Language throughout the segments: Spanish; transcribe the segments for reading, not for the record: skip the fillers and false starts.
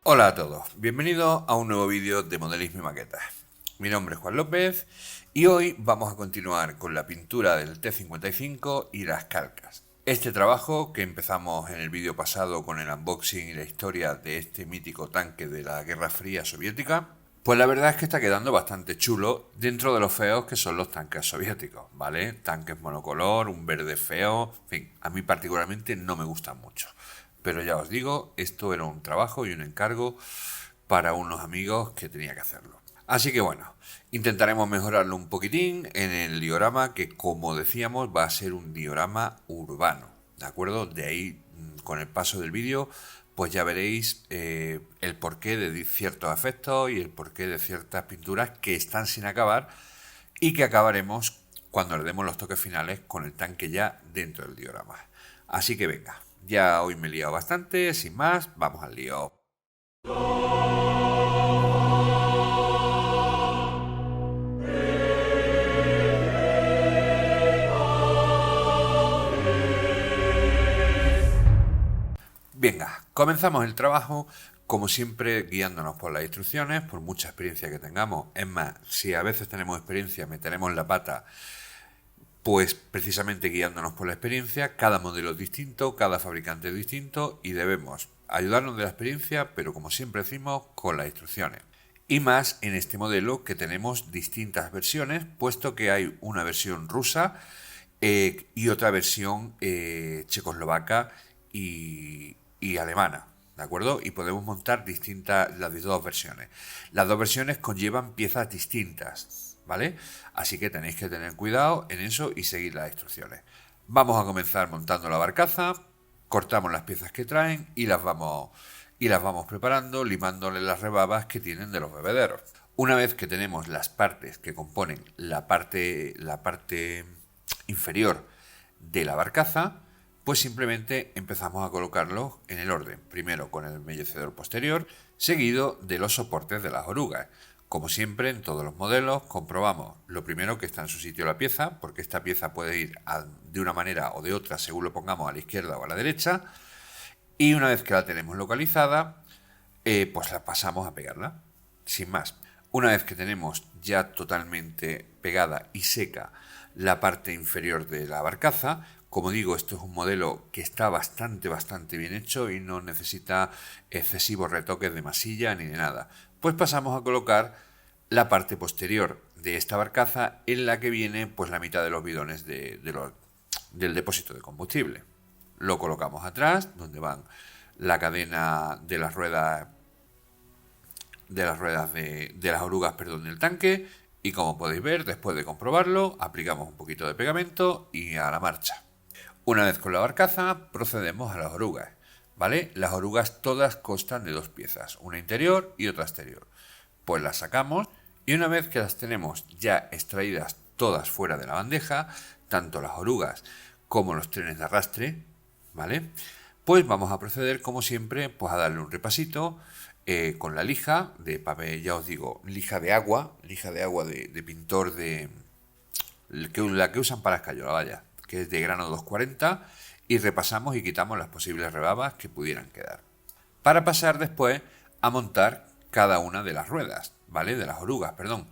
Hola a todos, bienvenidos a un nuevo vídeo de modelismo y maquetas. Mi nombre es Juan López y hoy vamos a continuar con la pintura del T-55 y las calcas. Este trabajo que empezamos en el vídeo pasado con el unboxing y la historia de este mítico tanque de la Guerra Fría soviética, pues la verdad es que está quedando bastante chulo dentro de los feos que son los tanques soviéticos, ¿vale? Tanques monocolor, un verde feo, en fin, a mí particularmente no me gustan mucho. Pero ya os digo, esto era un trabajo y un encargo para unos amigos que tenía que hacerlo. Así que bueno, intentaremos mejorarlo un poquitín en el diorama que, como decíamos, va a ser un diorama urbano, ¿de acuerdo? De ahí, con el paso del vídeo, pues ya veréis el porqué de ciertos efectos y el porqué de ciertas pinturas que están sin acabar y que acabaremos cuando le demos los toques finales con el tanque ya dentro del diorama. Así que venga, ya hoy me he liado bastante, sin más, vamos al lío. Venga, comenzamos el trabajo, como siempre, guiándonos por las instrucciones, por mucha experiencia que tengamos. Es más, si a veces tenemos experiencia, meteremos la pata, pues precisamente guiándonos por la experiencia. Cada modelo es distinto, cada fabricante es distinto y debemos ayudarnos de la experiencia, pero como siempre decimos, con las instrucciones. Y más en este modelo que tenemos distintas versiones, puesto que hay una versión rusa y otra versión checoslovaca y alemana, ¿de acuerdo? Y podemos montar las dos versiones. Las dos versiones conllevan piezas distintas, ¿vale? Así que tenéis que tener cuidado en eso y seguir las instrucciones. Vamos a comenzar montando la barcaza, cortamos las piezas que traen y las vamos preparando, limándole las rebabas que tienen de los bebederos. Una vez que tenemos las partes que componen la parte inferior de la barcaza, pues simplemente empezamos a colocarlos en el orden. Primero con el embellecedor posterior, seguido de los soportes de las orugas. Como siempre, en todos los modelos, comprobamos lo primero que está en su sitio la pieza, porque esta pieza puede ir de una manera o de otra según lo pongamos a la izquierda o a la derecha. Y una vez que la tenemos localizada, pues la pasamos a pegarla, sin más. Una vez que tenemos ya totalmente pegada y seca la parte inferior de la barcaza, como digo, esto es un modelo que está bastante bien hecho y no necesita excesivos retoques de masilla ni de nada. Pues pasamos a colocar la parte posterior de esta barcaza en la que viene pues la mitad de los bidones del depósito de combustible. Lo colocamos atrás, donde van la cadena de las ruedas de las orugas, perdón, del tanque. Y como podéis ver, después de comprobarlo, aplicamos un poquito de pegamento y a la marcha. Una vez con la barcaza, procedemos a las orugas, ¿vale? Las orugas todas constan de dos piezas, una interior y otra exterior. Pues las sacamos y una vez que las tenemos ya extraídas todas fuera de la bandeja, tanto las orugas como los trenes de arrastre, ¿vale? Pues vamos a proceder, como siempre, pues a darle un repasito con la lija de papel, ya os digo, lija de agua de pintor la que usan para escayola, vaya, que es de grano 240, y repasamos y quitamos las posibles rebabas que pudieran quedar. Para pasar después a montar cada una de las ruedas, ¿vale? De las orugas, perdón.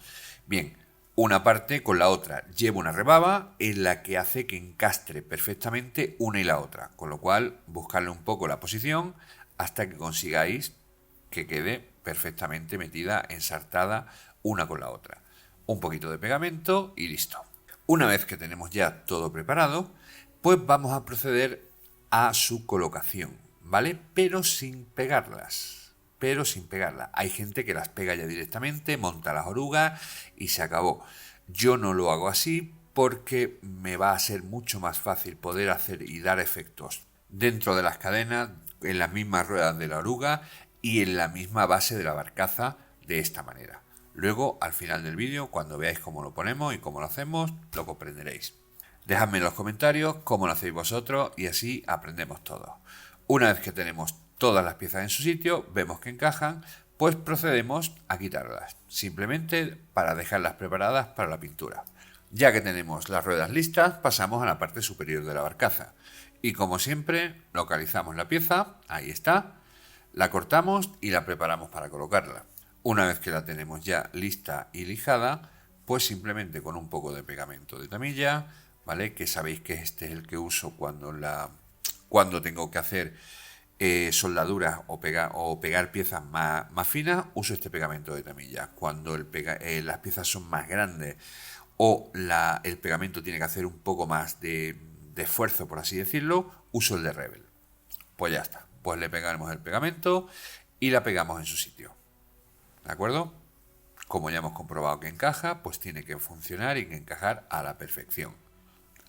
Bien, una parte con la otra lleva una rebaba en la que hace que encastre perfectamente una y la otra, con lo cual buscarle un poco la posición hasta que consigáis que quede perfectamente metida, ensartada una con la otra. Un poquito de pegamento y listo. Una vez que tenemos ya todo preparado, pues vamos a proceder a su colocación, ¿vale? Pero sin pegarlas. Hay gente que las pega ya directamente, monta las orugas y se acabó. Yo no lo hago así porque me va a ser mucho más fácil poder hacer y dar efectos dentro de las cadenas, en las mismas ruedas de la oruga y en la misma base de la barcaza de esta manera. Luego, al final del vídeo, cuando veáis cómo lo ponemos y cómo lo hacemos, lo comprenderéis. Dejadme en los comentarios cómo lo hacéis vosotros y así aprendemos todos. Una vez que tenemos todas las piezas en su sitio, vemos que encajan, pues procedemos a quitarlas, simplemente para dejarlas preparadas para la pintura. Ya que tenemos las ruedas listas, pasamos a la parte superior de la barcaza. Y como siempre, localizamos la pieza, ahí está, La cortamos y la preparamos para colocarla. Una vez que la tenemos ya lista y lijada, pues simplemente con un poco de pegamento de tamilla, ¿vale? Que sabéis que este es el que uso cuando tengo que hacer soldaduras o pegar piezas más finas, uso este pegamento de tamilla. Cuando las piezas son más grandes o el pegamento tiene que hacer un poco más de esfuerzo, por así decirlo, uso el de Rebel. Pues ya está, pues le pegamos el pegamento y la pegamos en su sitio. ¿De acuerdo? Como ya hemos comprobado que encaja, pues tiene que funcionar y que encajar a la perfección.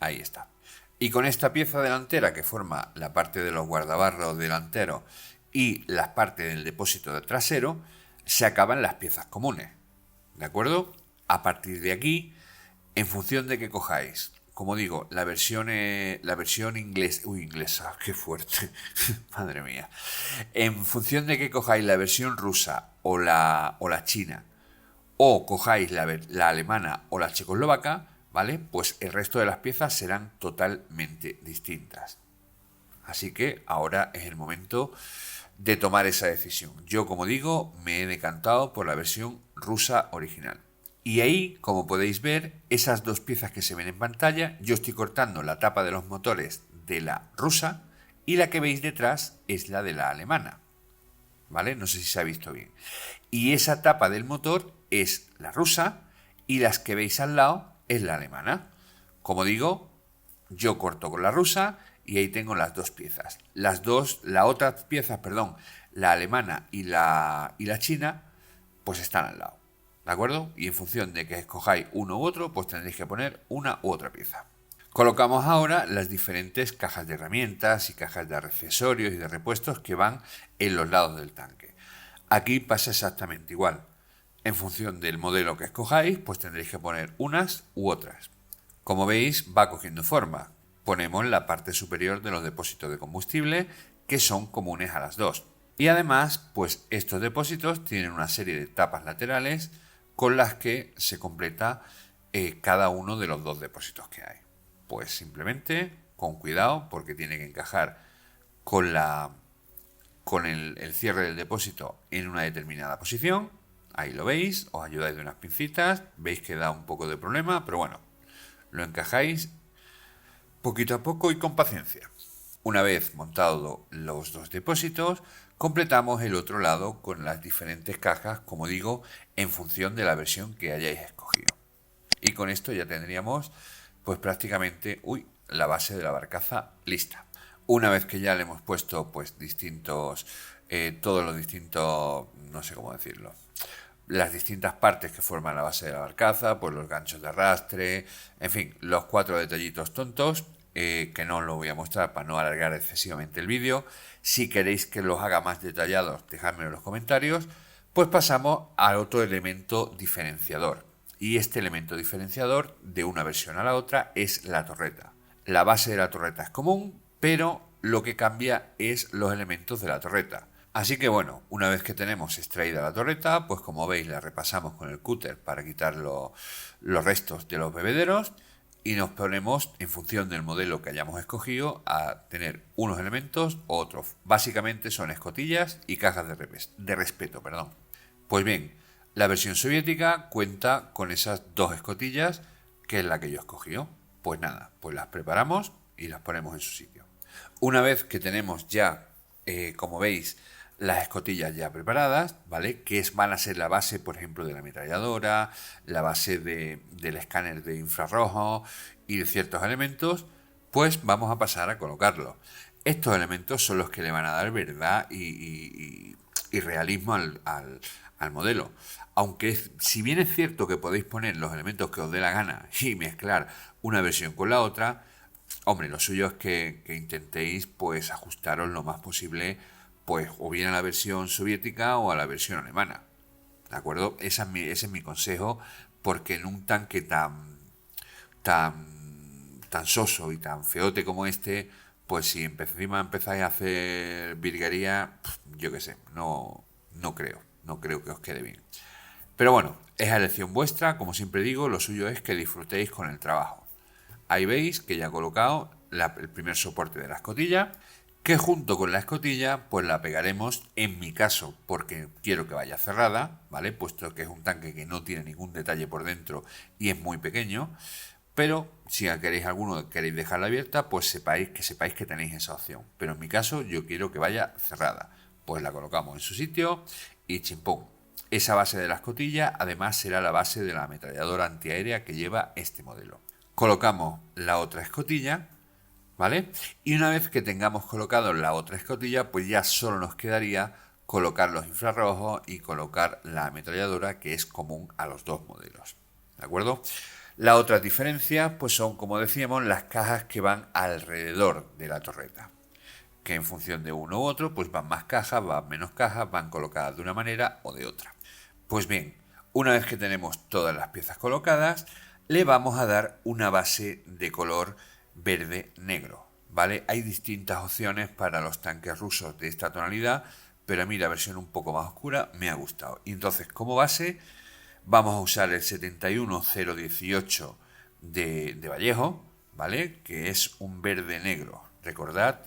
Ahí está. Y con esta pieza delantera que forma la parte de los guardabarros delanteros y las partes del depósito trasero, se acaban las piezas comunes. ¿De acuerdo? A partir de aquí, en función de que cojáis, como digo, la versión inglesa, qué fuerte, madre mía. En función de que cojáis la versión rusa o la china, o cojáis la alemana o la checoslovaca, ¿vale? Pues el resto de las piezas serán totalmente distintas. Así que ahora es el momento de tomar esa decisión. Yo, como digo, me he decantado por la versión rusa original. Y ahí, como podéis ver, esas dos piezas que se ven en pantalla, yo estoy cortando la tapa de los motores de la rusa y la que veis detrás es la de la alemana. ¿Vale? No sé si se ha visto bien. Y esa tapa del motor es la rusa y las que veis al lado es la alemana. Como digo, yo corto con la rusa y ahí tengo las dos piezas. La alemana y la china, pues están al lado. ¿De acuerdo? Y en función de que escojáis uno u otro, pues tendréis que poner una u otra pieza. Colocamos ahora las diferentes cajas de herramientas y cajas de accesorios y de repuestos que van en los lados del tanque. Aquí pasa exactamente igual. En función del modelo que escojáis, pues tendréis que poner unas u otras. Como veis, va cogiendo forma. Ponemos la parte superior de los depósitos de combustible, que son comunes a las dos. Y además, pues estos depósitos tienen una serie de tapas laterales con las que se completa cada uno de los dos depósitos que hay. Pues simplemente con cuidado, porque tiene que encajar con el cierre del depósito en una determinada posición. Ahí lo veis, os ayudáis de unas pincitas, veis que da un poco de problema, pero bueno, lo encajáis poquito a poco y con paciencia. Una vez montados los dos depósitos, completamos el otro lado con las diferentes cajas, como digo, en función de la versión que hayáis escogido. Y con esto ya tendríamos pues prácticamente la base de la barcaza lista. Una vez que ya le hemos puesto pues todos los distintos, no sé cómo decirlo, las distintas partes que forman la base de la barcaza, pues los ganchos de arrastre, en fin, los 4 detallitos tontos, que no os lo voy a mostrar para no alargar excesivamente el vídeo. Si queréis que los haga más detallados, dejadmelo en los comentarios. Pues pasamos al otro elemento diferenciador. Y este elemento diferenciador de una versión a la otra es la torreta. La base de la torreta es común, pero lo que cambia es los elementos de la torreta. Así que bueno, una vez que tenemos extraída la torreta, pues como veis la repasamos con el cúter para quitar los restos de los bebederos y nos ponemos, en función del modelo que hayamos escogido, a tener unos elementos u otros. Básicamente son escotillas y cajas de respeto. Pues bien, la versión soviética cuenta con esas dos escotillas, que es la que yo he escogido. Pues nada, pues las preparamos y las ponemos en su sitio. Una vez que tenemos ya, como veis, las escotillas ya preparadas, ¿vale? Que van a ser la base, por ejemplo, de la ametralladora, la base del escáner de infrarrojo y de ciertos elementos, pues vamos a pasar a colocarlos. Estos elementos son los que le van a dar verdad y realismo al modelo. Aunque si bien es cierto que podéis poner los elementos que os dé la gana y mezclar una versión con la otra, hombre, lo suyo es que intentéis pues ajustaros lo más posible pues o bien a la versión soviética o a la versión alemana. ¿De acuerdo? Ese es mi consejo, porque en un tanque tan soso y tan feote como este, pues si encima empezáis a hacer virguería, yo qué sé, no creo que os quede bien. Pero bueno, es a elección vuestra, como siempre digo, lo suyo es que disfrutéis con el trabajo. Ahí veis que ya he colocado el primer soporte de la escotilla que junto con la escotilla pues la pegaremos, en mi caso, porque quiero que vaya cerrada, ¿vale? Puesto que es un tanque que no tiene ningún detalle por dentro y es muy pequeño, pero si queréis alguno queréis dejarla abierta, pues sepáis que tenéis esa opción. Pero en mi caso yo quiero que vaya cerrada. Pues la colocamos en su sitio y chimpón. Esa base de la escotilla además será la base de la ametralladora antiaérea que lleva este modelo. Colocamos la otra escotilla, ¿vale? Y una vez que tengamos colocado la otra escotilla, pues ya solo nos quedaría colocar los infrarrojos y colocar la ametralladora, que es común a los dos modelos, ¿de acuerdo? La otra diferencia pues son, como decíamos, las cajas que van alrededor de la torreta, que en función de uno u otro pues van más cajas, van menos cajas, van colocadas de una manera o de otra. Pues bien, una vez que tenemos todas las piezas colocadas, le vamos a dar una base de color verde-negro, ¿vale? Hay distintas opciones para los tanques rusos de esta tonalidad, pero a mí la versión un poco más oscura me ha gustado. Y entonces, como base, vamos a usar el 71018 de Vallejo, ¿vale? Que es un verde-negro. Recordad,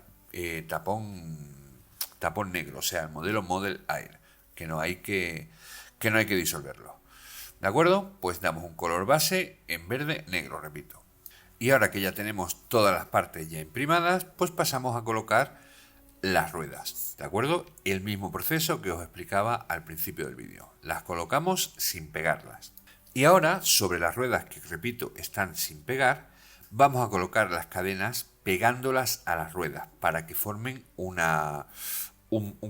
tapón negro, o sea, el modelo Model Air, que no hay que disolverlo. ¿De acuerdo? Pues damos un color base en verde-negro, repito. Y ahora que ya tenemos todas las partes ya imprimadas, pues pasamos a colocar las ruedas, ¿de acuerdo? El mismo proceso que os explicaba al principio del vídeo. Las colocamos sin pegarlas. Y ahora, sobre las ruedas que, repito, están sin pegar, vamos a colocar las cadenas pegándolas a las ruedas para que formen un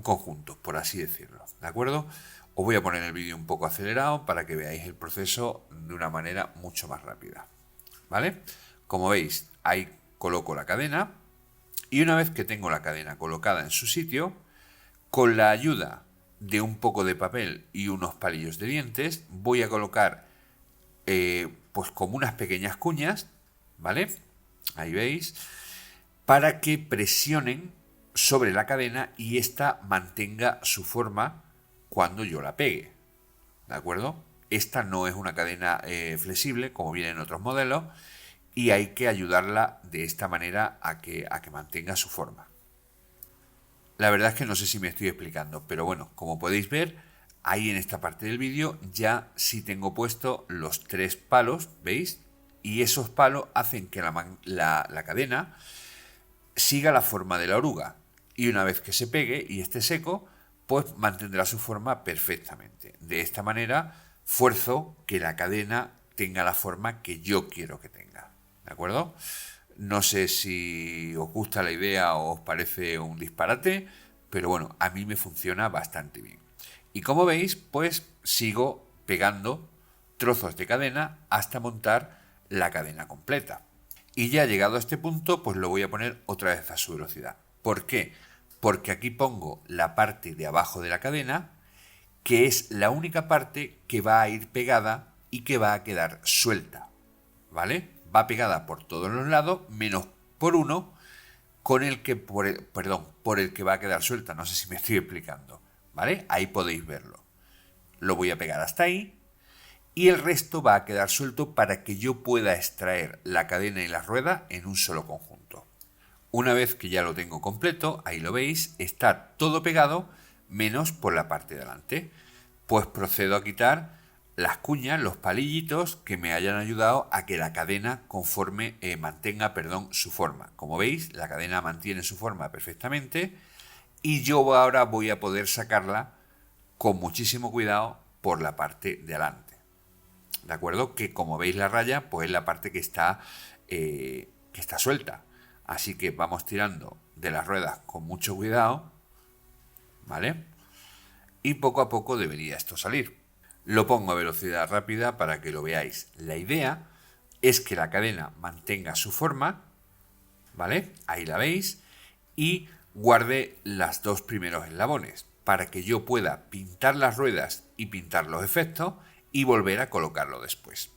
conjunto, por así decirlo, ¿de acuerdo? Os voy a poner el vídeo un poco acelerado para que veáis el proceso de una manera mucho más rápida, ¿vale? Como veis, ahí coloco la cadena y una vez que tengo la cadena colocada en su sitio, con la ayuda de un poco de papel y unos palillos de dientes, voy a colocar pues como unas pequeñas cuñas, ¿vale? Ahí veis, para que presionen sobre la cadena y ésta mantenga su forma cuando yo la pegue, ¿de acuerdo? Esta no es una cadena flexible como viene en otros modelos y hay que ayudarla de esta manera a que mantenga su forma. La verdad es que no sé si me estoy explicando, pero bueno, como podéis ver, ahí en esta parte del vídeo ya sí tengo puesto los 3 palos, ¿veis? Y esos palos hacen que la cadena siga la forma de la oruga. Y una vez que se pegue y esté seco, pues mantendrá su forma perfectamente. De esta manera, fuerzo que la cadena tenga la forma que yo quiero que tenga. ¿De acuerdo? No sé si os gusta la idea o os parece un disparate, pero bueno, a mí me funciona bastante bien. Y como veis, pues sigo pegando trozos de cadena hasta montar la cadena completa. Y ya llegado a este punto, pues lo voy a poner otra vez a su velocidad. ¿Por qué? Porque aquí pongo la parte de abajo de la cadena, que es la única parte que va a ir pegada y que va a quedar suelta, ¿vale? Va pegada por todos los lados, menos por uno, por el que va a quedar suelta. No sé si me estoy explicando, ¿vale? Ahí podéis verlo. Lo voy a pegar hasta ahí y el resto va a quedar suelto para que yo pueda extraer la cadena y la rueda en un solo conjunto. Una vez que ya lo tengo completo, ahí lo veis, está todo pegado menos por la parte de delante. Pues procedo a quitar las cuñas, los palillitos que me hayan ayudado a que la cadena mantenga su forma. Como veis, la cadena mantiene su forma perfectamente y yo ahora voy a poder sacarla con muchísimo cuidado por la parte de adelante. ¿De acuerdo? Que como veis la raya, pues es la parte que está suelta. Así que vamos tirando de las ruedas con mucho cuidado, ¿vale? Y poco a poco debería esto salir. Lo pongo a velocidad rápida para que lo veáis. La idea es que la cadena mantenga su forma, ¿vale? Ahí la veis. Y guarde los 2 primeros eslabones para que yo pueda pintar las ruedas y pintar los efectos y volver a colocarlo después.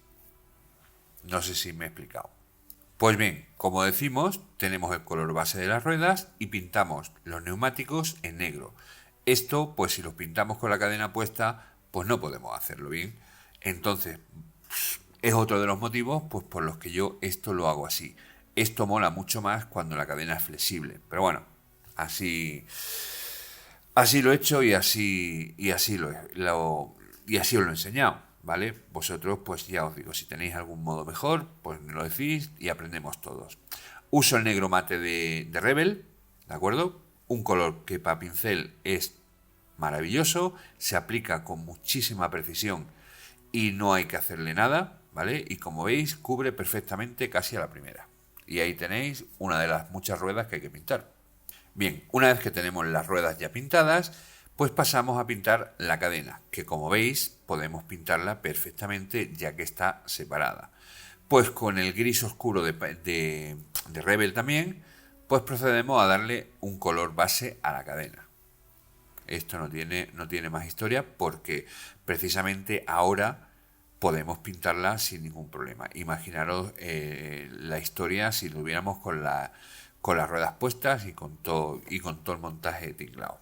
No sé si me he explicado. Pues bien, como decimos, tenemos el color base de las ruedas y pintamos los neumáticos en negro. Esto, pues si los pintamos con la cadena puesta, pues no podemos hacerlo bien. Entonces, es otro de los motivos pues por los que yo esto lo hago así. Esto mola mucho más cuando la cadena es flexible. Pero bueno, así lo he hecho y así os lo he enseñado, ¿vale? Vosotros, pues ya os digo, si tenéis algún modo mejor, pues me lo decís y aprendemos todos. Uso el negro mate de Rebel, ¿de acuerdo? Un color que para pincel es maravilloso, se aplica con muchísima precisión y no hay que hacerle nada, ¿vale? Y como veis, cubre perfectamente casi a la primera. Y ahí tenéis una de las muchas ruedas que hay que pintar. Bien, una vez que tenemos las ruedas ya pintadas, pues pasamos a pintar la cadena, que como veis podemos pintarla perfectamente ya que está separada. Pues con el gris oscuro de Rebel también, pues procedemos a darle un color base a la cadena. Esto no tiene más historia porque precisamente ahora podemos pintarla sin ningún problema. Imaginaros la historia si lo hubiéramos con las ruedas puestas y con todo el montaje de tinglado.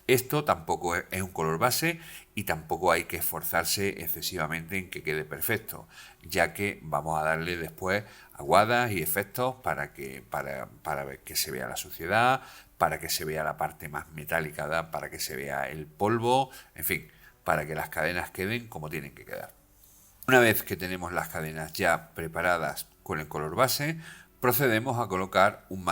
Esto tampoco es un color base y tampoco hay que esforzarse excesivamente en que quede perfecto, ya que vamos a darle después aguadas y efectos para que se vea la suciedad, para que se vea la parte más metálica, para que se vea el polvo, en fin, para que las cadenas queden como tienen que quedar. Una vez que tenemos las cadenas ya preparadas con el color base, procedemos a colocar un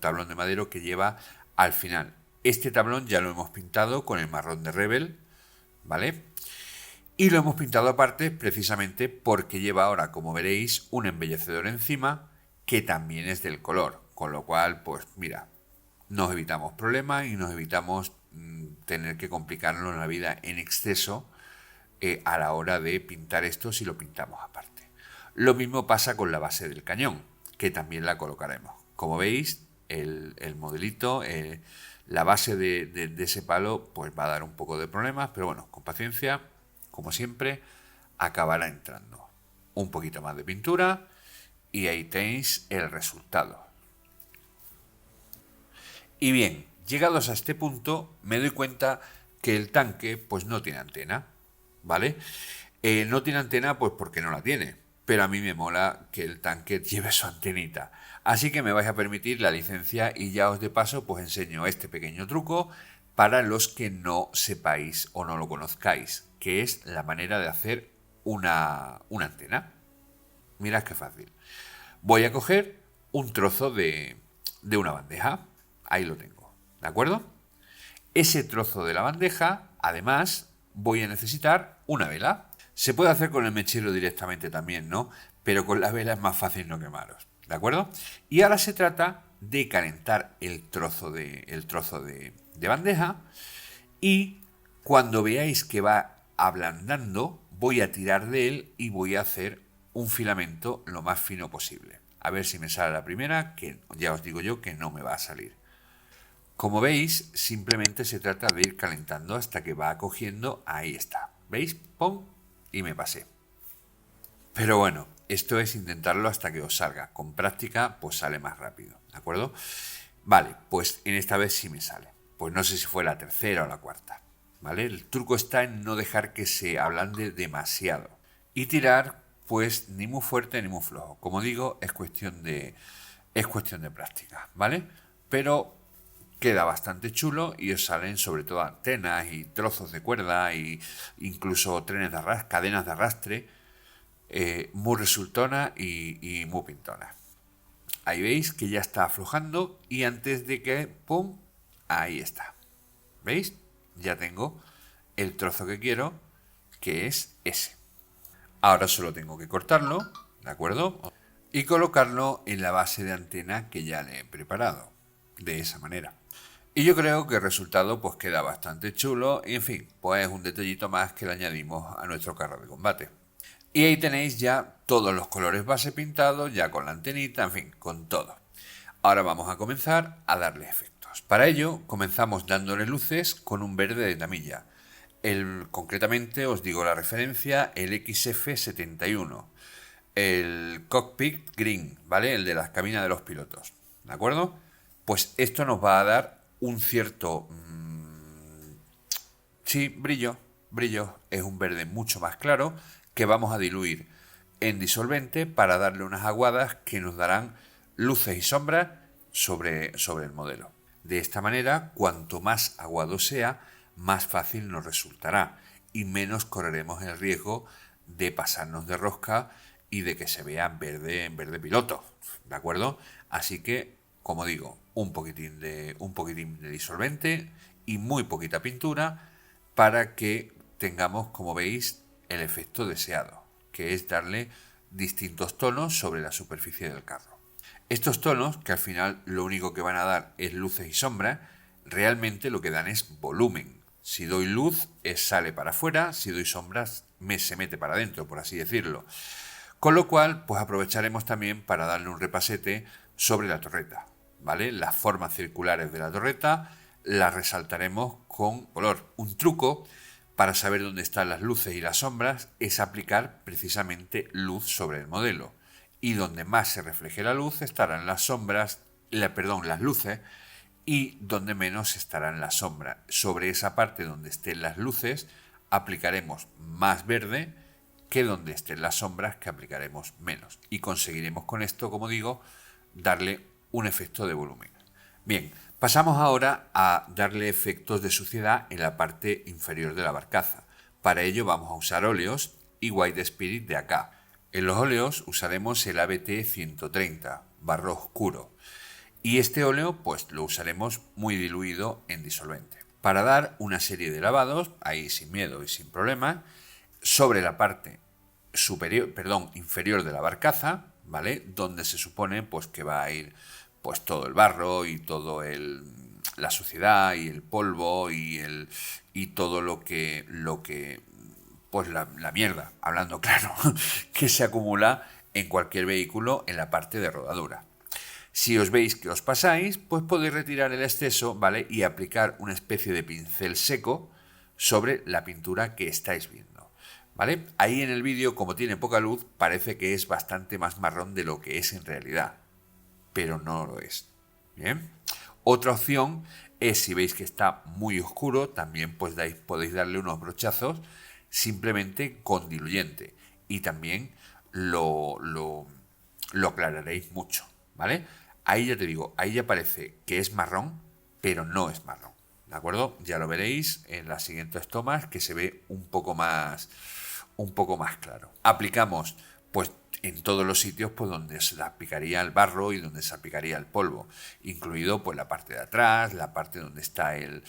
tablón de madero que lleva al final. Este tablón ya lo hemos pintado con el marrón de Rebel, ¿vale? Y lo hemos pintado aparte precisamente porque lleva ahora, como veréis, un embellecedor encima que también es del color. Con lo cual, pues mira, nos evitamos problemas y nos evitamos tener que complicarnos la vida en exceso a la hora de pintar esto si lo pintamos aparte. Lo mismo pasa con la base del cañón, que también la colocaremos. Como veis, el modelito, la base de ese palo, pues va a dar un poco de problemas, pero bueno, con paciencia, como siempre, acabará entrando. Un poquito más de pintura y ahí tenéis el resultado. Y bien, llegados a este punto, me doy cuenta que el tanque pues no tiene antena, ¿vale? No tiene antena pues porque no la tiene, pero a mí me mola que el tanque lleve su antenita. Así que me vais a permitir la licencia y ya os de paso pues enseño este pequeño truco para los que no sepáis o no lo conozcáis, que es la manera de hacer una antena. Mirad qué fácil. Voy a coger un trozo de una bandeja. Ahí lo tengo, ¿de acuerdo? Ese trozo de la bandeja, además, voy a necesitar una vela. Se puede hacer con el mechero directamente también, ¿no? Pero con la vela es más fácil no quemaros, ¿de acuerdo? Y ahora se trata de calentar el trozo de bandeja y cuando veáis que va ablandando, voy a tirar de él y voy a hacer un filamento lo más fino posible. A ver si me sale la primera, que ya os digo yo que no me va a salir. Como veis, simplemente se trata de ir calentando hasta que va cogiendo, ahí está, ¿veis? ¡Pum! Y me pasé. Pero bueno, esto es intentarlo hasta que os salga. Con práctica, pues sale más rápido, ¿de acuerdo? Vale, pues en esta vez sí me sale. Pues no sé si fue la tercera o la cuarta, ¿vale? El truco está en no dejar que se ablande demasiado. Y tirar, pues, ni muy fuerte ni muy flojo. Como digo, es cuestión de práctica, ¿vale? Pero queda bastante chulo y os salen sobre todo antenas y trozos de cuerda e incluso cadenas de arrastre muy resultona y muy pintona. Ahí veis que ya está aflojando y antes de que ¡pum! Ahí está. ¿Veis? Ya tengo el trozo que quiero, que es ese. Ahora solo tengo que cortarlo, ¿de acuerdo? Y colocarlo en la base de antena que ya le he preparado. De esa manera. Y yo creo que el resultado pues queda bastante chulo y en fin, pues es un detallito más que le añadimos a nuestro carro de combate. Y ahí tenéis ya todos los colores base pintados, ya con la antenita, en fin, con todo. Ahora vamos a comenzar a darle efectos. Para ello comenzamos dándole luces con un verde de tamilla. Concretamente os digo la referencia, el XF71, el Cockpit Green, ¿vale? El de las cabinas de los pilotos, ¿de acuerdo? Pues esto nos va a dar un cierto brillo. Es un verde mucho más claro que vamos a diluir en disolvente para darle unas aguadas que nos darán luces y sombras sobre el modelo. De esta manera, cuanto más aguado sea, más fácil nos resultará y menos correremos el riesgo de pasarnos de rosca y de que se vea en verde piloto, ¿de acuerdo? Así que, como digo, un poquitín de disolvente y muy poquita pintura para que tengamos, como veis, el efecto deseado, que es darle distintos tonos sobre la superficie del carro. Estos tonos, que al final lo único que van a dar es luces y sombras, realmente lo que dan es volumen. Si doy luz, sale para afuera, si doy sombras, se mete para adentro, por así decirlo. Con lo cual, pues aprovecharemos también para darle un repasete sobre la torreta, ¿vale? Las formas circulares de la torreta las resaltaremos con color. Un truco para saber dónde están las luces y las sombras es aplicar precisamente luz sobre el modelo. Y donde más se refleje la luz estarán las sombras, las luces, y donde menos estarán las sombras. Sobre esa parte donde estén las luces aplicaremos más verde que donde estén las sombras, que aplicaremos menos. Y conseguiremos con esto, como digo, darle un efecto de volumen. Bien, pasamos ahora a darle efectos de suciedad en la parte inferior de la barcaza. Para ello vamos a usar óleos y White Spirit de acá. En los óleos usaremos el ABT 130, barro oscuro. Y este óleo pues lo usaremos muy diluido en disolvente. Para dar una serie de lavados, ahí sin miedo y sin problema, sobre la parte inferior de la barcaza, ¿vale? Donde se supone pues que va a ir pues todo el barro y todo la suciedad y el polvo y todo lo que pues la mierda, hablando claro, que se acumula en cualquier vehículo en la parte de rodadura. Si os veis que os pasáis, pues podéis retirar el exceso, ¿vale? Y aplicar una especie de pincel seco sobre la pintura que estáis viendo, ¿vale? Ahí en el vídeo, como tiene poca luz, parece que es bastante más marrón de lo que es en realidad, pero no lo es. Bien. Otra opción es, si veis que está muy oscuro, también pues podéis darle unos brochazos simplemente con diluyente y también lo aclararéis mucho, ¿vale? Ahí ya te digo, ahí ya parece que es marrón, pero no es marrón, ¿de acuerdo? Ya lo veréis en las siguientes tomas, que se ve un poco más claro. Aplicamos pues en todos los sitios pues donde se aplicaría el barro y donde se aplicaría el polvo, incluido pues la parte de atrás, la parte donde está el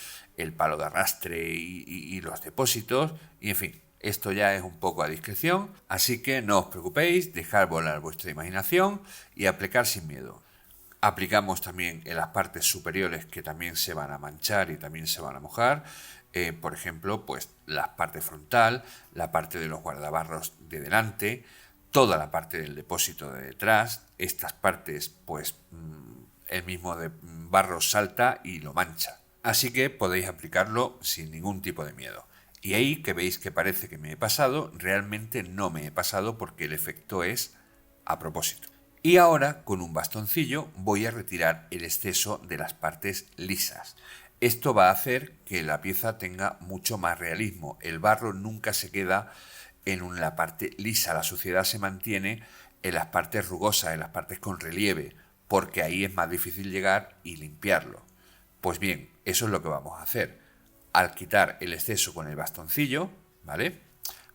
palo de arrastre y los depósitos, y en fin, esto ya es un poco a discreción, así que no os preocupéis, dejad volar vuestra imaginación y aplicar sin miedo. Aplicamos también en las partes superiores, que también se van a manchar y también se van a mojar. Por ejemplo, pues la parte frontal, la parte de los guardabarros de delante, toda la parte del depósito de detrás. Estas partes, pues el mismo barro salta y lo mancha. Así que podéis aplicarlo sin ningún tipo de miedo. Y ahí que veis que parece que me he pasado, realmente no me he pasado porque el efecto es a propósito. Y ahora, con un bastoncillo, voy a retirar el exceso de las partes lisas. Esto va a hacer que la pieza tenga mucho más realismo. El barro nunca se queda en la parte lisa, la suciedad se mantiene en las partes rugosas, en las partes con relieve, porque ahí es más difícil llegar y limpiarlo. Pues bien, eso es lo que vamos a hacer. Al quitar el exceso con el bastoncillo, ¿vale?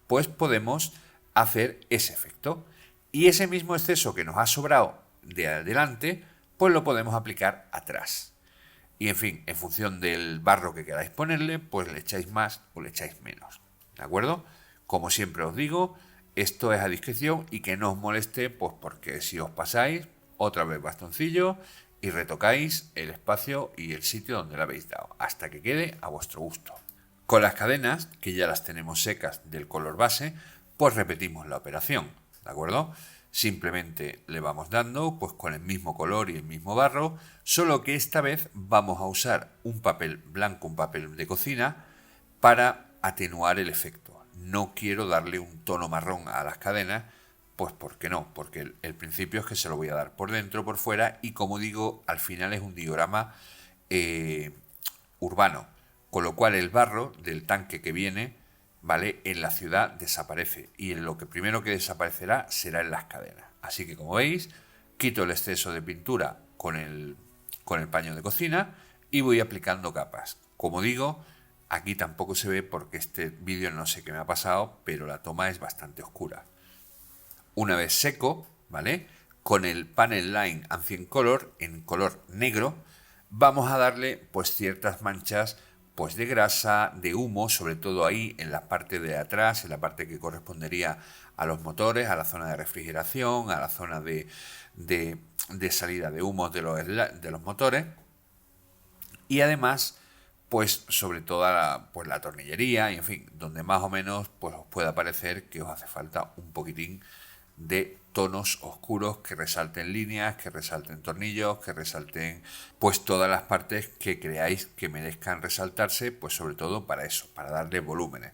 Pues podemos hacer ese efecto. Y ese mismo exceso que nos ha sobrado de adelante, pues lo podemos aplicar atrás. Y en fin, en función del barro que queráis ponerle, pues le echáis más o le echáis menos. ¿De acuerdo? Como siempre os digo, esto es a discreción y que no os moleste, pues porque si os pasáis, otra vez bastoncillo y retocáis el espacio y el sitio donde le habéis dado, hasta que quede a vuestro gusto. Con las cadenas, que ya las tenemos secas del color base, pues repetimos la operación, ¿de acuerdo? Simplemente le vamos dando pues con el mismo color y el mismo barro, solo que esta vez vamos a usar un papel blanco, un papel de cocina, para atenuar el efecto. No quiero darle un tono marrón a las cadenas, pues ¿por qué no? Porque el principio es que se lo voy a dar por dentro, por fuera, y como digo, al final es un diorama urbano, con lo cual el barro del tanque que viene, ¿vale?, en la ciudad desaparece, y lo que primero que desaparecerá será en las cadenas. Así que, como veis, quito el exceso de pintura con el paño de cocina y voy aplicando capas. Como digo, aquí tampoco se ve porque este vídeo no sé qué me ha pasado, pero la toma es bastante oscura. Una vez seco, ¿vale? Con el panel line Ancient Color en color negro, vamos a darle pues ciertas manchas pues de grasa, de humo, sobre todo ahí en la parte de atrás, en la parte que correspondería a los motores, a la zona de refrigeración, a la zona de salida de humos de los motores. Y además, pues sobre toda pues la tornillería, y en fin, donde más o menos pues os pueda parecer que os hace falta un poquitín de tonos oscuros que resalten líneas, que resalten tornillos, que resalten pues todas las partes que creáis que merezcan resaltarse, pues sobre todo para eso, para darle volúmenes.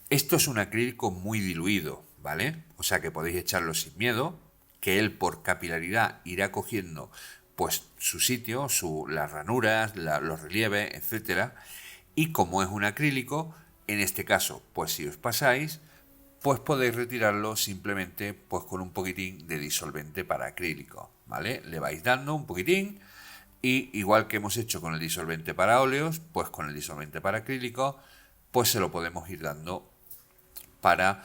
Esto es un acrílico muy diluido, ¿vale? O sea que podéis echarlo sin miedo, que él por capilaridad irá cogiendo pues su sitio, las ranuras, los relieves, etcétera. Y como es un acrílico, en este caso, pues si os pasáis, pues podéis retirarlo simplemente pues con un poquitín de disolvente para acrílico, ¿vale? Le vais dando un poquitín y igual que hemos hecho con el disolvente para óleos, pues con el disolvente para acrílico, pues se lo podemos ir dando para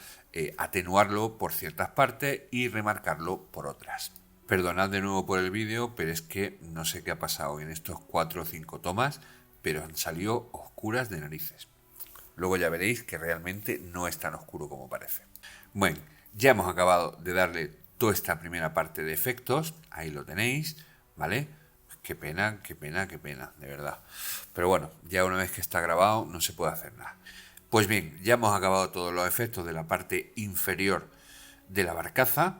atenuarlo por ciertas partes y remarcarlo por otras. Perdonad de nuevo por el vídeo, pero es que no sé qué ha pasado en estos 4 o 5 tomas, pero han salido oscuras de narices. Luego ya veréis que realmente no es tan oscuro como parece. Bueno, ya hemos acabado de darle toda esta primera parte de efectos. Ahí lo tenéis, ¿vale? Qué pena, qué pena, qué pena, de verdad. Pero bueno, ya una vez que está grabado no se puede hacer nada. Pues bien, ya hemos acabado todos los efectos de la parte inferior de la barcaza,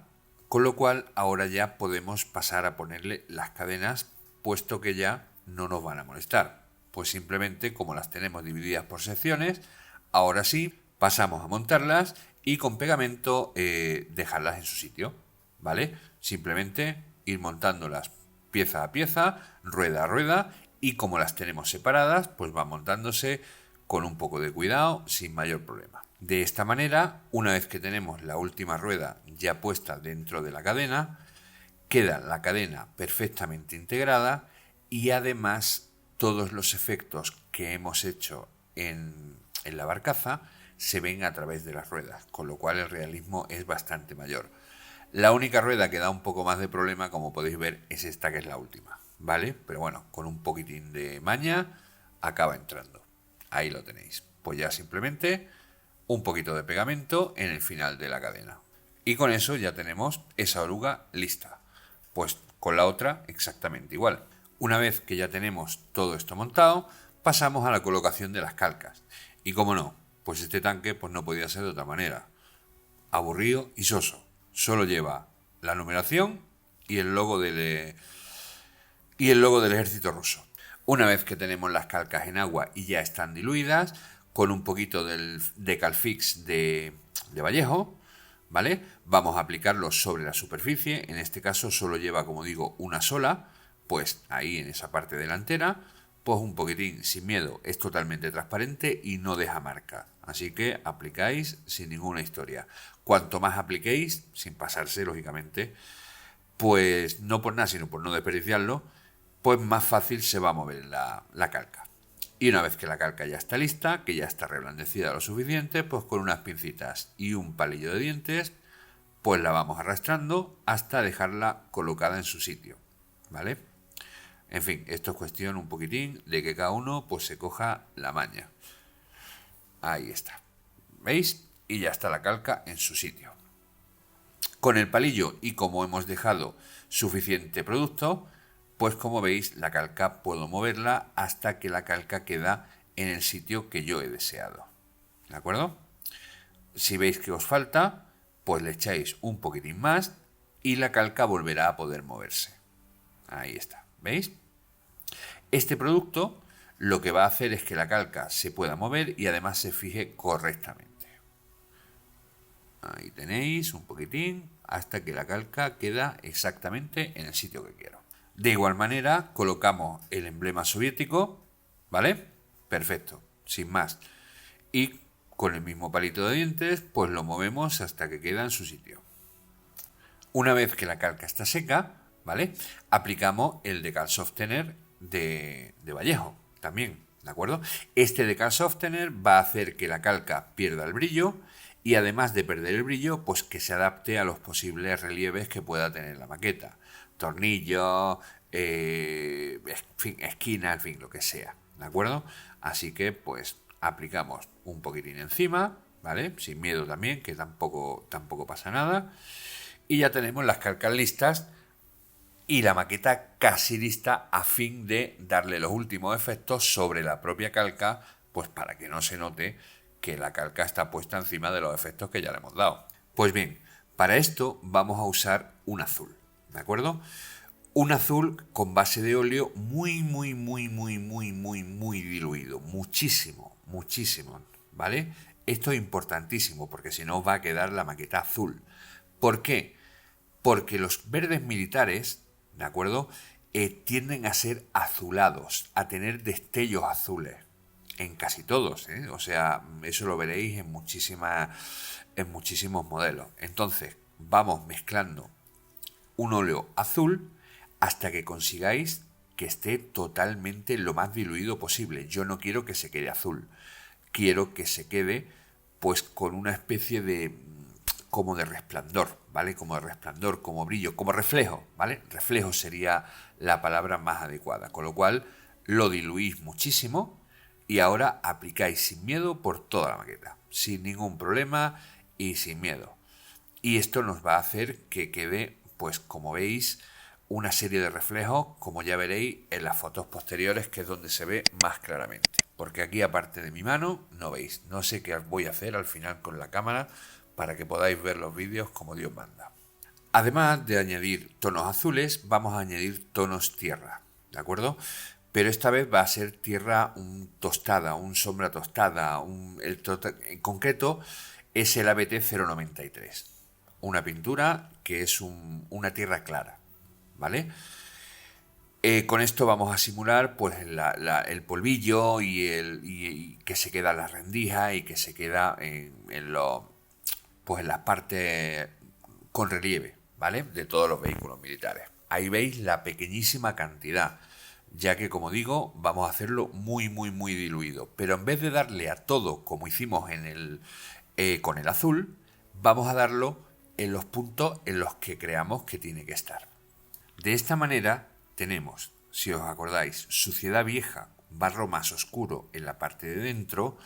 con lo cual ahora ya podemos pasar a ponerle las cadenas, puesto que ya no nos van a molestar. Pues simplemente, como las tenemos divididas por secciones, ahora sí pasamos a montarlas y con pegamento dejarlas en su sitio, ¿vale? Simplemente ir montándolas pieza a pieza, rueda a rueda, y como las tenemos separadas, pues va montándose con un poco de cuidado, sin mayor problema. De esta manera, una vez que tenemos la última rueda ya puesta dentro de la cadena, queda la cadena perfectamente integrada y además todos los efectos que hemos hecho en la barcaza se ven a través de las ruedas, con lo cual el realismo es bastante mayor. La única rueda que da un poco más de problema, como podéis ver, es esta que es la última, ¿vale? Pero bueno, con un poquitín de maña acaba entrando. Ahí lo tenéis. Pues ya simplemente un poquito de pegamento en el final de la cadena. Y con eso ya tenemos esa oruga lista. Pues con la otra exactamente igual. Una vez que ya tenemos todo esto montado, pasamos a la colocación de las calcas. Y como no, pues este tanque pues no podía ser de otra manera. Aburrido y soso. Solo lleva la numeración y el logo del ejército ruso. Una vez que tenemos las calcas en agua y ya están diluidas, con un poquito de Calfix de Vallejo, ¿vale? Vamos a aplicarlo sobre la superficie. En este caso solo lleva, como digo, una sola, pues ahí en esa parte delantera, pues un poquitín sin miedo, es totalmente transparente y no deja marca. Así que aplicáis sin ninguna historia. Cuanto más apliquéis, sin pasarse, lógicamente, pues no por nada, sino por no desperdiciarlo, pues más fácil se va a mover la calca. Y una vez que la calca ya está lista, que ya está reblandecida lo suficiente, pues con unas pincitas y un palillo de dientes, pues la vamos arrastrando hasta dejarla colocada en su sitio, ¿vale? En fin, esto es cuestión un poquitín de que cada uno pues se coja la maña. Ahí está. ¿Veis? Y ya está la calca en su sitio. Con el palillo y como hemos dejado suficiente producto, pues como veis la calca puedo moverla hasta que la calca queda en el sitio que yo he deseado. ¿De acuerdo? Si veis que os falta, pues le echáis un poquitín más y la calca volverá a poder moverse. Ahí está. ¿Veis? Este producto lo que va a hacer es que la calca se pueda mover y además se fije correctamente. Ahí tenéis un poquitín hasta que la calca queda exactamente en el sitio que quiero. De igual manera colocamos el emblema soviético, ¿vale? Perfecto, sin más. Y con el mismo palito de dientes pues lo movemos hasta que queda en su sitio. Una vez que la calca está seca, ¿vale? Aplicamos el Decal Softener de Vallejo, también, ¿de acuerdo? Este Decal Softener va a hacer que la calca pierda el brillo y además de perder el brillo, pues que se adapte a los posibles relieves que pueda tener la maqueta. Tornillos, en fin, esquinas, en fin, lo que sea, ¿de acuerdo? Así que pues aplicamos un poquitín encima, ¿vale? Sin miedo también, que tampoco pasa nada. Y ya tenemos las calcas listas y la maqueta casi lista a fin de darle los últimos efectos sobre la propia calca, pues para que no se note que la calca está puesta encima de los efectos que ya le hemos dado. Pues bien, para esto vamos a usar un azul, ¿de acuerdo? Un azul con base de óleo muy diluido, muchísimo, ¿vale? Esto es importantísimo porque si no va a quedar la maqueta azul. ¿Por qué? Porque los verdes militares, ¿de acuerdo? Tienden a ser azulados, a tener destellos azules. En casi todos, ¿eh? O sea, eso lo veréis en muchísimos modelos. Entonces, vamos mezclando un óleo azul hasta que consigáis que esté totalmente lo más diluido posible. Yo no quiero que se quede azul. Quiero que se quede pues con una especie de como de resplandor, ¿vale? Como de resplandor, como brillo, como reflejo, ¿vale? Reflejo sería la palabra más adecuada. Con lo cual lo diluís muchísimo y ahora aplicáis sin miedo por toda la maqueta, sin ningún problema y sin miedo. Y esto nos va a hacer que quede, pues como veis, una serie de reflejos, como ya veréis en las fotos posteriores, que es donde se ve más claramente. Porque aquí, aparte de mi mano, no veis. No sé qué voy a hacer al final con la cámara para que podáis ver los vídeos como Dios manda. Además de añadir tonos azules, vamos a añadir tonos tierra, ¿de acuerdo? Pero esta vez va a ser tierra tostada, un sombra tostada, en concreto es el ABT 093. Una pintura que es una tierra clara, ¿vale? Con esto vamos a simular pues el polvillo y que se queda en la rendija y que se queda pues en las partes con relieve, ¿vale? De todos los vehículos militares. Ahí veis la pequeñísima cantidad, ya que como digo, vamos a hacerlo muy diluido. Pero en vez de darle a todo como hicimos con el azul, vamos a darlo en los puntos en los que creamos que tiene que estar. De esta manera tenemos, si os acordáis, suciedad vieja, barro más oscuro en la parte de dentro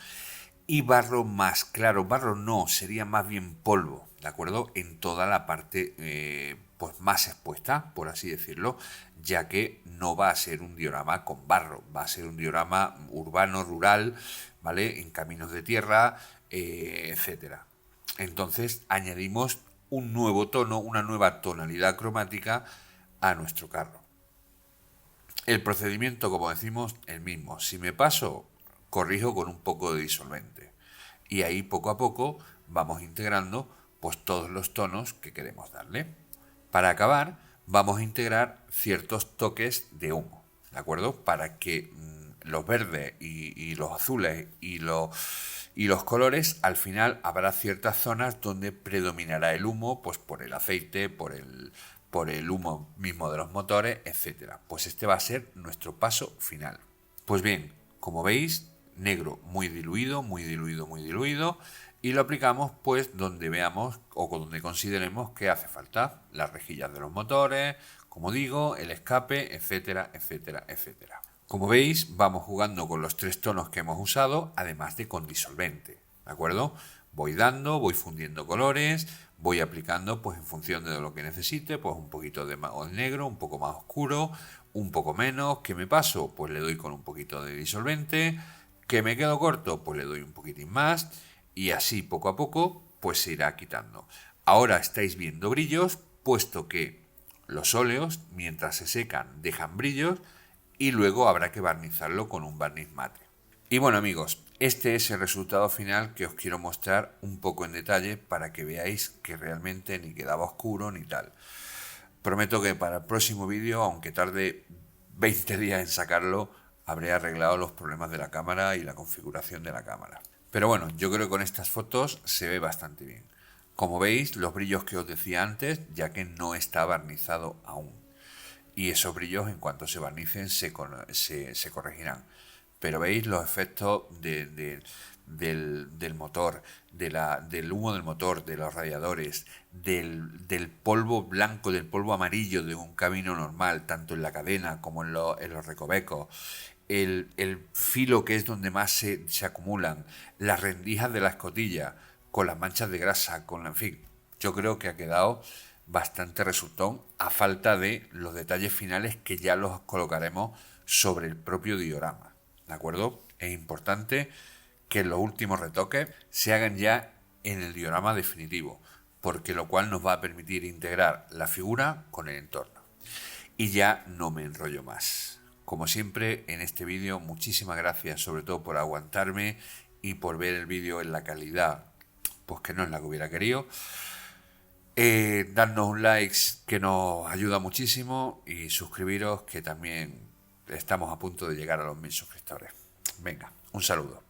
y barro más claro, barro no, sería más bien polvo, ¿de acuerdo? En toda la parte pues más expuesta, por así decirlo, ya que no va a ser un diorama con barro, va a ser un diorama urbano, rural, ¿vale? En caminos de tierra, etcétera. Entonces añadimos un nuevo tono, una nueva tonalidad cromática a nuestro carro. El procedimiento, como decimos, el mismo. Si me paso, corrijo con un poco de disolvente. Y ahí poco a poco vamos integrando pues todos los tonos que queremos darle. Para acabar, vamos a integrar ciertos toques de humo, ¿de acuerdo? Para que los verdes y los azules y los colores, al final habrá ciertas zonas donde predominará el humo, pues por el aceite, por el humo mismo de los motores, etcétera. Pues este va a ser nuestro paso final. Pues bien, como veis, negro muy diluido, y lo aplicamos pues donde veamos o donde consideremos que hace falta. Las rejillas de los motores, como digo, el escape, etcétera. Como veis, vamos jugando con los tres tonos que hemos usado, además de con disolvente, ¿de acuerdo? Voy fundiendo colores, voy aplicando pues en función de lo que necesite, pues un poquito de más negro, un poco más oscuro, un poco menos. ¿Qué me paso? Pues le doy con un poquito de disolvente. ¿Que me quedo corto? Pues le doy un poquitín más y así poco a poco pues se irá quitando. Ahora estáis viendo brillos, puesto que los óleos, mientras se secan, dejan brillos y luego habrá que barnizarlo con un barniz mate. Y bueno amigos, este es el resultado final que os quiero mostrar un poco en detalle para que veáis que realmente ni quedaba oscuro ni tal. Prometo que para el próximo vídeo, aunque tarde 20 días en sacarlo, habré arreglado los problemas de la cámara y la configuración de la cámara. Pero bueno, yo creo que con estas fotos se ve bastante bien. Como veis, los brillos que os decía antes, ya que no está barnizado aún. Y esos brillos, en cuanto se barnicen, se corregirán. pero veis los efectos del motor, del humo del motor, de los radiadores, del polvo blanco, del polvo amarillo de un camino normal, tanto en la cadena como en los recovecos, el filo que es donde más se acumulan, las rendijas de la escotilla, con las manchas de grasa, en fin, yo creo que ha quedado bastante resultón a falta de los detalles finales que ya los colocaremos sobre el propio diorama, ¿de acuerdo? Es importante que los últimos retoques se hagan ya en el diorama definitivo, porque lo cual nos va a permitir integrar la figura con el entorno. Y ya no me enrollo más. Como siempre en este vídeo, muchísimas gracias sobre todo por aguantarme y por ver el vídeo en la calidad pues que no es la que hubiera querido. Darnos un like que nos ayuda muchísimo y suscribiros que también estamos a punto de llegar a los 1000 suscriptores. Venga, un saludo.